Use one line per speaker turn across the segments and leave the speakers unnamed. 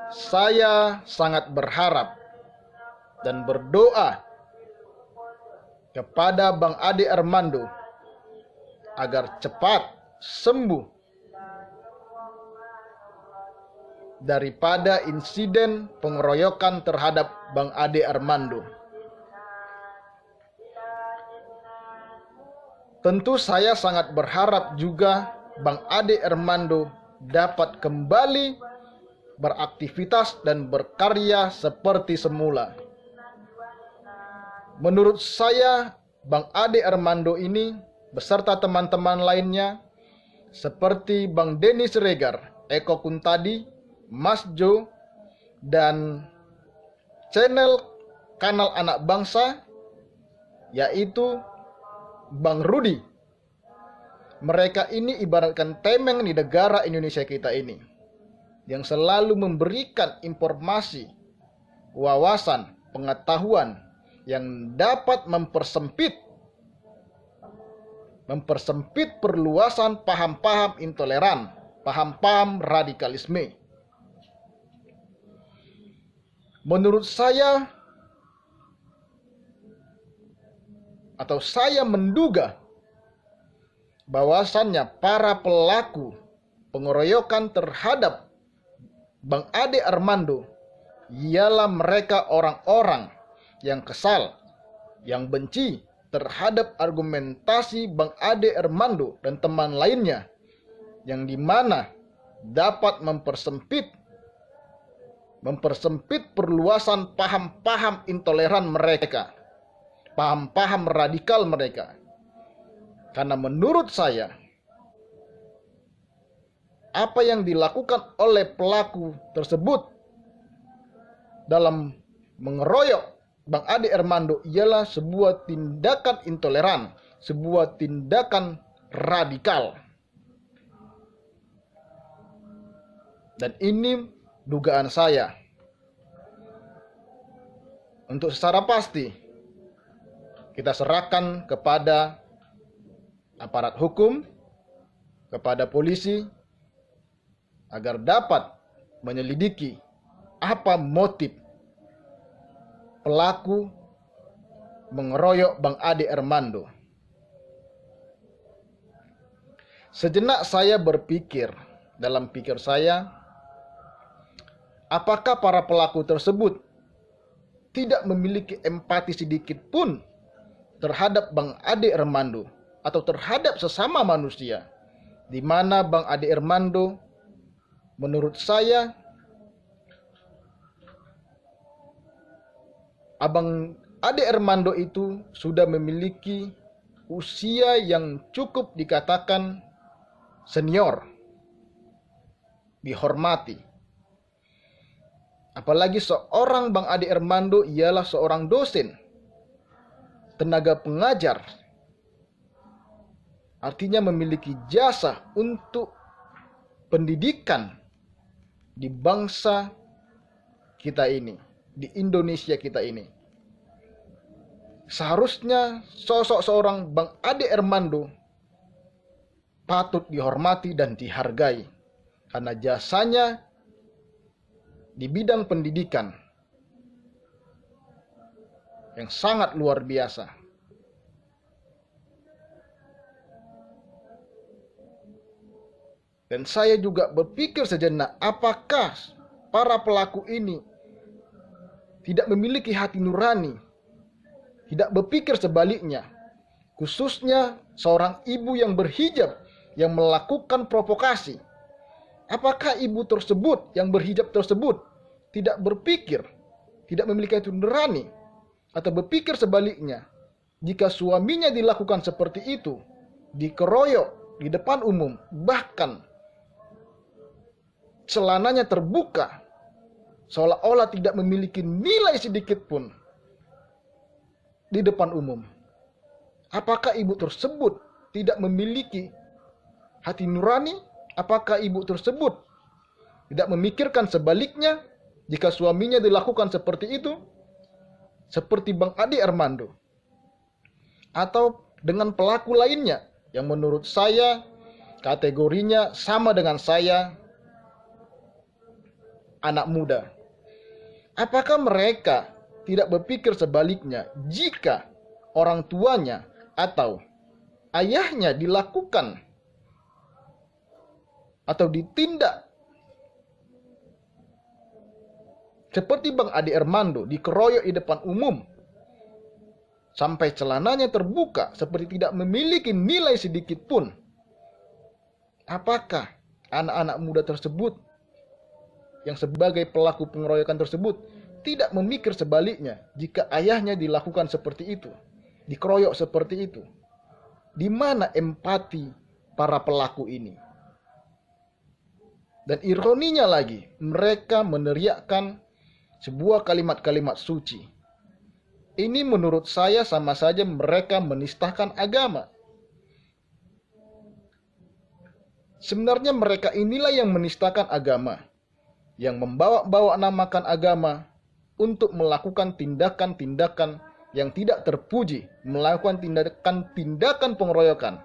Saya sangat berharap dan berdoa kepada Bang Ade Armando agar cepat sembuh daripada insiden pengeroyokan terhadap Bang Ade Armando. Tentu saya sangat berharap juga Bang Ade Armando dapat kembali beraktivitas dan berkarya seperti semula. Menurut saya, Bang Ade Armando ini beserta teman-teman lainnya seperti Bang Denny Siregar, Eko Kuntadi, Mas Jo, dan channel kanal anak bangsa yaitu Bang Rudi. Mereka ini ibaratkan temeng di negara Indonesia kita ini, yang selalu memberikan informasi, wawasan, pengetahuan yang dapat mempersempit perluasan paham-paham intoleran, paham-paham radikalisme. Menurut saya, atau saya menduga bahwasannya para pelaku pengeroyokan terhadap Bang Ade Armando ialah mereka orang-orang yang kesal, yang benci terhadap argumentasi Bang Ade Armando dan teman lainnya, yang dimana dapat mempersempit perluasan paham-paham intoleran mereka, paham-paham radikal mereka. Karena menurut saya, apa yang dilakukan oleh pelaku tersebut dalam mengeroyok Bang Ade Armando ialah sebuah tindakan intoleran, sebuah tindakan radikal. Dan ini dugaan saya. Untuk secara pasti, kita serahkan kepada aparat hukum, kepada polisi, agar dapat menyelidiki apa motif pelaku mengeroyok Bang Ade Armando. Sejenak saya berpikir, dalam pikir saya, apakah para pelaku tersebut tidak memiliki empati sedikit pun terhadap Bang Ade Armando atau terhadap sesama manusia, di mana Bang Ade Armando menurut saya Abang Ade Armando itu sudah memiliki usia yang cukup dikatakan senior, dihormati. Apalagi seorang Bang Ade Armando ialah seorang dosen, tenaga pengajar. Artinya memiliki jasa untuk pendidikan di bangsa kita ini, di Indonesia kita ini. Seharusnya sosok seorang Bang Ade Armando patut dihormati dan dihargai karena jasanya di bidang pendidikan yang sangat luar biasa. Dan saya juga berpikir sejenak, apakah para pelaku ini tidak memiliki hati nurani, tidak berpikir sebaliknya, khususnya seorang ibu yang berhijab yang melakukan provokasi. Apakah ibu tersebut yang berhijab tersebut tidak berpikir, tidak memiliki hati nurani, atau berpikir sebaliknya, jika suaminya dilakukan seperti itu, dikeroyok di depan umum, bahkan celananya terbuka, seolah-olah tidak memiliki nilai sedikit pun di depan umum. Apakah ibu tersebut tidak memiliki hati nurani? Apakah ibu tersebut tidak memikirkan sebaliknya jika suaminya dilakukan seperti itu? Seperti Bang Ade Armando. Atau dengan pelaku lainnya yang menurut saya kategorinya sama dengan saya, anak muda. Apakah mereka tidak berpikir sebaliknya jika orang tuanya atau ayahnya dilakukan atau ditindak seperti Bang Ade Armando, dikeroyok di depan umum sampai celananya terbuka seperti tidak memiliki nilai sedikit pun? Apakah anak-anak muda tersebut yang sebagai pelaku pengeroyokan tersebut tidak memikir sebaliknya jika ayahnya dilakukan seperti itu, dikeroyok seperti itu? Di mana empati para pelaku ini? Dan ironinya lagi, mereka meneriakkan sebuah kalimat-kalimat suci. Ini menurut saya sama saja mereka menistakan agama. Sebenarnya mereka inilah yang menistakan agama, yang membawa-bawa namakan agama untuk melakukan tindakan-tindakan yang tidak terpuji, melakukan tindakan-tindakan pengeroyokan,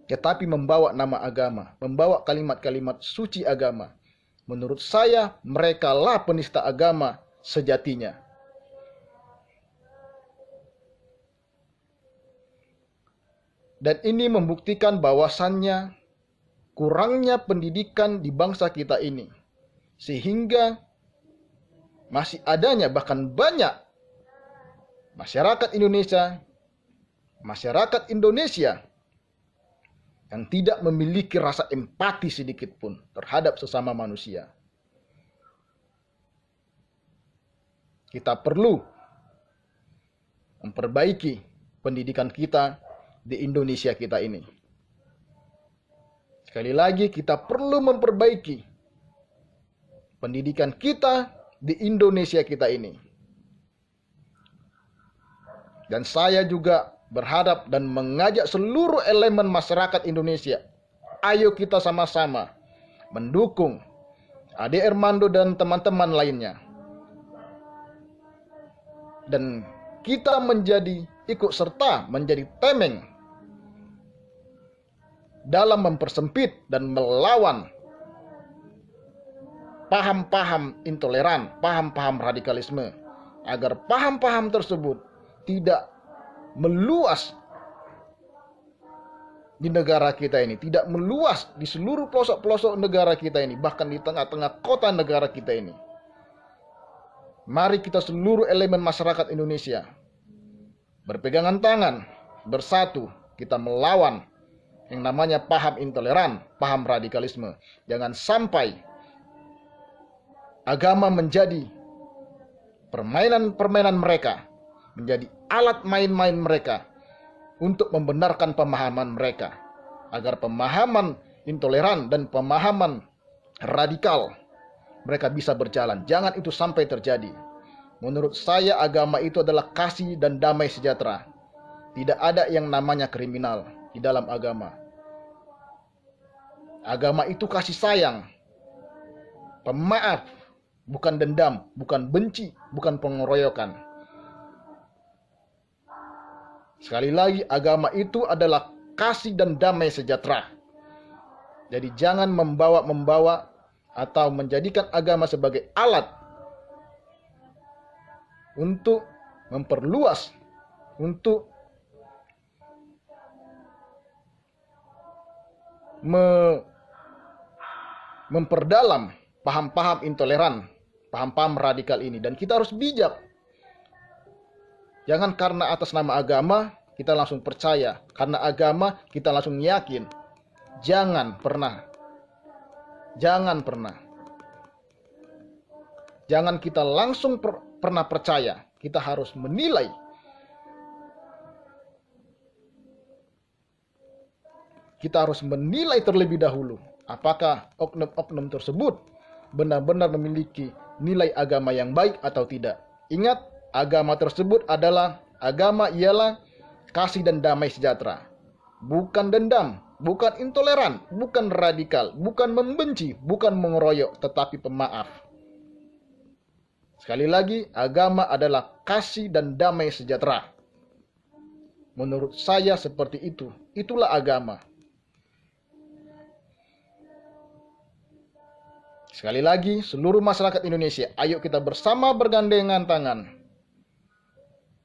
tetapi membawa nama agama, membawa kalimat-kalimat suci agama. Menurut saya, mereka lah penista agama sejatinya. Dan ini membuktikan bahwasannya kurangnya pendidikan di bangsa kita ini, sehingga masih adanya bahkan banyak masyarakat Indonesia yang tidak memiliki rasa empati sedikit pun terhadap sesama manusia. Kita perlu memperbaiki pendidikan kita di Indonesia kita ini. Sekali lagi, kita perlu memperbaiki pendidikan kita di Indonesia kita ini. Dan saya juga berharap dan mengajak seluruh elemen masyarakat Indonesia, ayo kita sama-sama mendukung Ade Armando dan teman-teman lainnya. Dan kita menjadi ikut serta, menjadi tameng dalam mempersempit dan melawan paham-paham intoleran, paham-paham radikalisme, agar paham-paham tersebut tidak meluas di negara kita ini, tidak meluas di seluruh pelosok-pelosok negara kita ini, bahkan di tengah-tengah kota negara kita ini. Mari kita seluruh elemen masyarakat Indonesia berpegangan tangan, bersatu, kita melawan yang namanya paham intoleran, paham radikalisme. Jangan sampai agama menjadi permainan-permainan mereka, menjadi alat main-main mereka untuk membenarkan pemahaman mereka, agar pemahaman intoleran dan pemahaman radikal mereka bisa berjalan. Jangan itu sampai terjadi. Menurut saya agama itu adalah kasih dan damai sejahtera. Tidak ada yang namanya kriminal di dalam agama. Agama itu kasih sayang, pemaaf, bukan dendam, bukan benci, bukan pengeroyokan. Sekali lagi, agama itu adalah kasih dan damai sejahtera. Jadi jangan membawa atau menjadikan agama sebagai alat untuk memperluas, untuk memperdalam paham-paham intoleran, paham-paham radikal ini. Dan kita harus bijak. Jangan karena atas nama agama kita langsung percaya, karena agama kita langsung yakin. Jangan pernah. Jangan kita langsung pernah percaya. Kita harus menilai. Kita harus menilai terlebih dahulu apakah oknum-oknum tersebut benar-benar memiliki nilai agama yang baik atau tidak. Ingat, agama tersebut ialah kasih dan damai sejahtera. Bukan dendam, bukan intoleran, bukan radikal, bukan membenci, bukan mengeroyok, tetapi pemaaf. Sekali lagi, agama adalah kasih dan damai sejahtera. Menurut saya seperti itu. Itulah agama. Sekali lagi, seluruh masyarakat Indonesia, ayo kita bersama bergandengan tangan.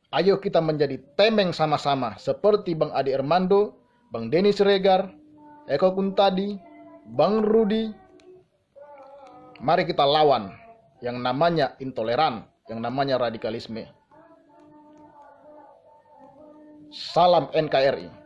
Ayo kita menjadi temeng sama-sama, seperti Bang Adi Armando, Bang Denny Siregar, Eko Kuntadi, Bang Rudi. Mari kita lawan yang namanya intoleran, yang namanya radikalisme. Salam NKRI.